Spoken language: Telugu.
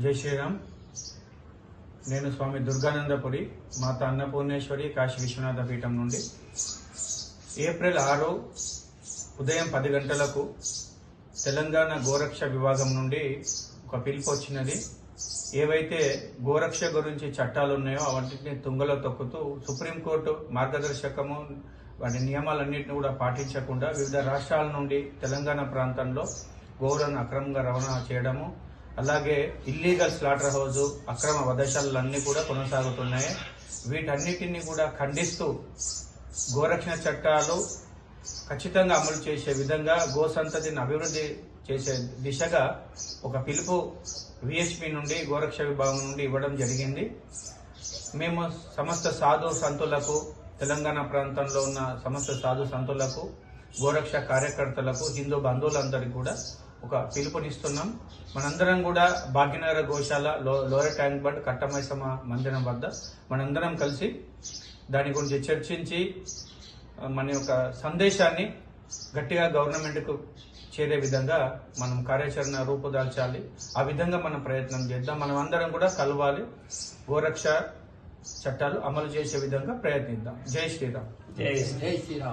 జై శ్రీరామ్. నేను స్వామి దుర్గానందపురి మాత అన్నపూర్ణేశ్వరి కాశీ విశ్వనాథ పీఠం నుండి ఏప్రిల్ 6 ఉదయం 10 గంటలకు తెలంగాణ గోరక్ష విభాగం నుండి ఒక పిలుపు వచ్చినది. ఏవైతే గోరక్ష గురించి చట్టాలు ఉన్నాయో అవన్నింటినీ తుంగలో తొక్కుతూ సుప్రీంకోర్టు మార్గదర్శకము వాటి నియమాలన్నింటినీ కూడా పాటించకుండా వివిధ రాష్ట్రాల నుండి తెలంగాణ ప్రాంతంలో గోవులను అక్రమంగా రవాణా చేయడము, అలాగే ఇల్లీగల్ స్లాటర్ హౌస్ అక్రమ వధశాలన్నీ కూడా కొనసాగుతున్నాయి. వీటన్నిటిని కూడా ఖండిస్తూ గోరక్షణ చట్టాలు ఖచ్చితంగా అమలు చేసే విధంగా గో సంతతిని అభివృద్ధి చేసే దిశగా ఒక పిలుపు విహెచ్పి నుండి గోరక్ష విభాగం నుండి ఇవ్వడం జరిగింది. మేము సమస్త సాధు సంతులకు, తెలంగాణ ప్రాంతంలో ఉన్న సమస్త సాధు సంతులకు, గోరక్ష కార్యకర్తలకు, హిందూ బంధువులందరికీ కూడా ఒక పిలుపునిస్తున్నాం. మనందరం కూడా భాగ్యనగర గోశాల లోయర్ ట్యాంక్ బండ్ కట్టమైసమ్మ మందిరం వద్ద మనందరం కలిసి దాని గురించి చర్చించి మన యొక్క సందేశాన్ని గట్టిగా గవర్నమెంట్కు చేరే విధంగా మనం కార్యాచరణ రూపుదాల్చాలి. ఆ విధంగా మనం ప్రయత్నం చేద్దాం. మనం అందరం కూడా కలవాలి, గోరక్ష చట్టాలు అమలు చేసే విధంగా ప్రయత్నిద్దాం. జై శ్రీరామ్. జై శ్రీరామ్.